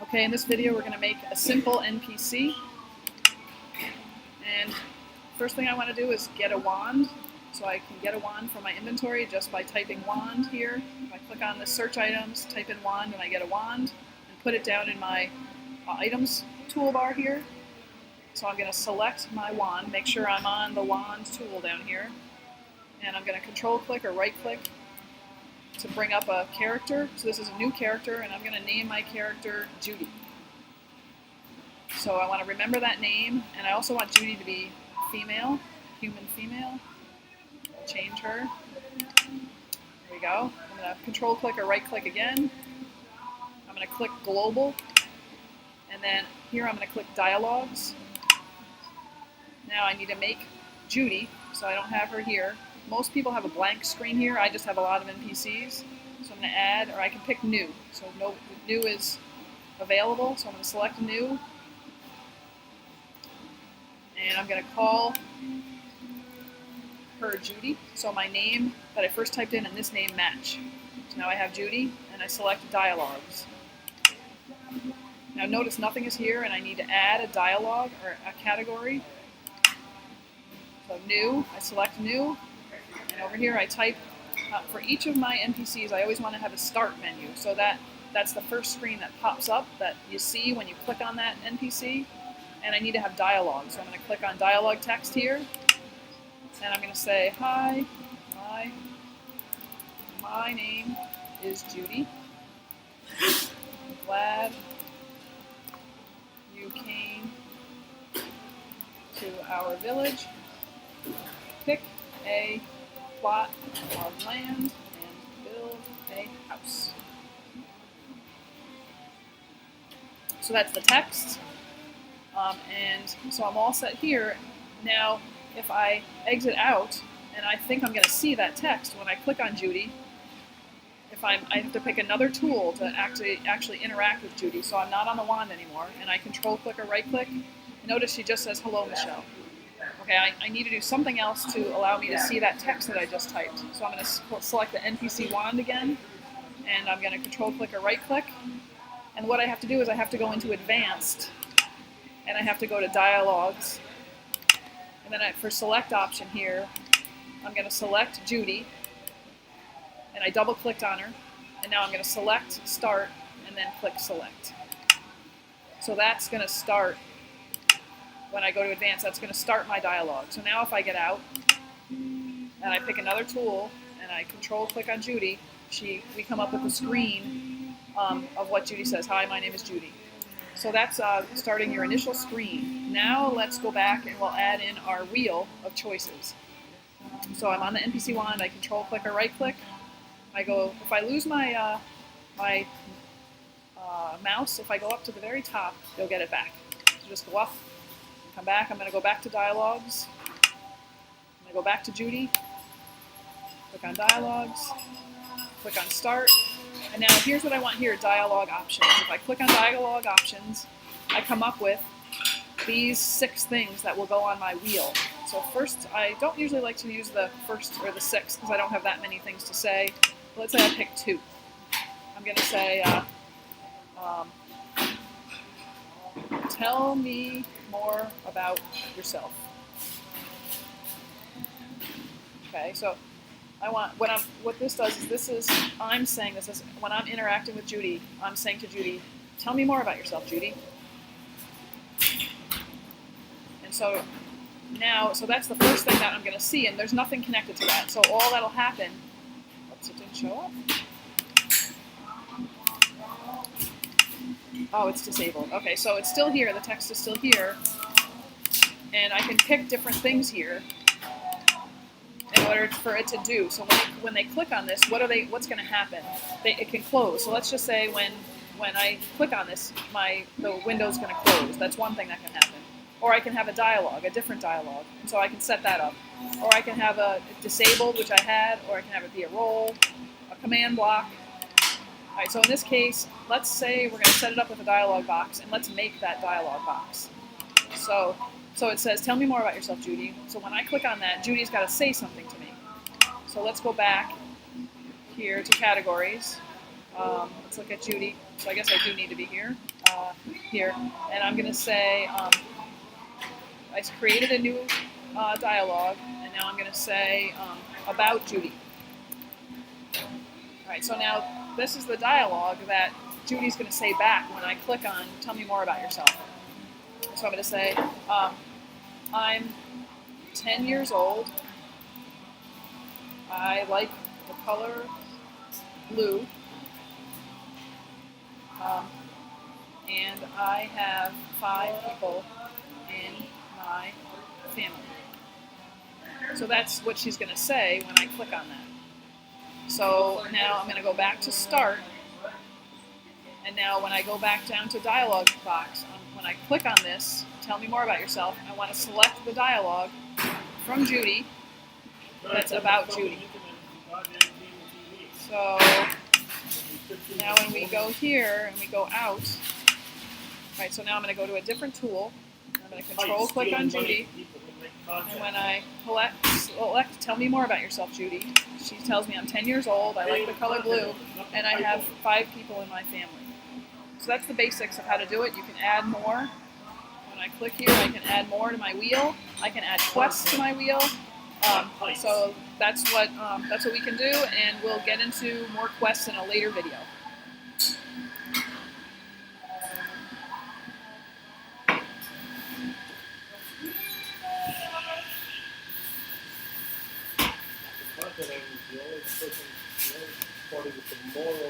Okay, in this video we're going to make a simple NPC. And first thing I want to do is get a wand. So I can get a wand from my inventory just by typing wand here. If I click on the search items, type in wand, and I get a wand, and put it down in my items toolbar here. So I'm going to select my wand, make sure I'm on the wand tool down here. And I'm going to control click or right click to bring up a character. So this is a new character, and I'm going to name my character Judy. So I want to remember that name, and I also want Judy to be female, human female. Change her. There we go. I'm going to control click or right click again. I'm going to click global, and then here I'm going to click dialogues. Now I need to make Judy, so I don't have her here. Most people have a blank screen here. I just have a lot of NPCs. So I'm going to add, or I can pick new. So no, new is available, so I'm going to select new. And I'm going to call her Judy. So my name that I first typed in and this name match. So now I have Judy, and I select dialogues. Now notice nothing is here, and I need to add a dialogue or a category. So new, I select new. And over here I type, for each of my NPCs I always want to have a start menu, so that's the first screen that pops up that you see when you click on that NPC, and I need to have dialogue. So I'm going to click on dialogue text here, and I'm going to say, hi, my name is Judy. I'm glad you came to our village. Pick a plot of land and build a house. So that's the text, and so I'm all set here. Now if I exit out and I think I'm going to see that text when I click on Judy, I have to pick another tool to actually interact with Judy, so I'm not on the wand anymore, and I control click or right click. Notice she just says hello Michelle. Okay, I need to do something else to allow me to see that text that I just typed. So I'm going to select the NPC wand again, and I'm going to control click or right click. And what I have to do is I have to go into advanced, and I have to go to dialogues. And then for select option here, I'm going to select Judy, and I double clicked on her, and now I'm going to select start, and then click select. So that's going to start. When I go to advanced, that's going to start my dialogue. So now if I get out and I pick another tool and I control click on Judy, we come up with a screen of what Judy says. Hi, my name is Judy. So that's starting your initial screen. Now let's go back and we'll add in our wheel of choices. So I'm on the NPC wand, I control click or right click. I go, if I lose my mouse, if I go up to the very top, you'll get it back. So just go up. Come back, I'm going to go back to dialogues, I'm going to go back to Judy, click on dialogues, click on start, and now here's what I want here, dialogue options. If I click on dialogue options, I come up with these 6 things that will go on my wheel. So first, I don't usually like to use the first or the 6 because I don't have that many things to say. But let's say I pick 2. I'm going to say, tell me more about yourself. Okay, so I want what this does is I'm saying this is when I'm interacting with Judy, I'm saying to Judy, tell me more about yourself, Judy. And so now, so that's the first thing that I'm going to see, and there's nothing connected to that. So all that'll happen. Oops, it didn't show up. Oh, it's disabled. Okay, so it's still here. The text is still here. And I can pick different things here in order for it to do. So when they click on this, what's going to happen? It can close. So let's just say when I click on this, the window's going to close. That's one thing that can happen. Or I can have a dialogue, a different dialogue. And so I can set that up. Or I can have a disabled, which I had, or I can have it be a role, a command block. All right, so in this case, let's say we're going to set it up with a dialog box, and let's make that dialog box. So it says, tell me more about yourself, Judy. So when I click on that, Judy's got to say something to me. So let's go back here to categories. Let's look at Judy. So I guess I do need to be here. Here. And I'm going to say, I created a new dialogue, and now I'm going to say about Judy. All right, so now this is the dialogue that Judy's going to say back when I click on tell me more about yourself. So I'm going to say, I'm 10 years old. I like the color blue. And I have 5 people in my family. So that's what she's going to say when I click on that. So now I'm going to go back to start. And now when I go back down to dialogue box, when I click on this, tell me more about yourself, I want to select the dialogue from Judy that's about Judy. So now when we go here and we go out, right, so now I'm going to go to a different tool. I'm going to control click on Judy. And when I select tell me more about yourself, Judy, she tells me I'm 10 years old, I like the color blue, and I have 5 people in my family. So that's the basics of how to do it. You can add more. When I click here, I can add more to my wheel. I can add quests to my wheel. So that's what we can do, and we'll get into more quests in a later video. The only person, the only party with the moral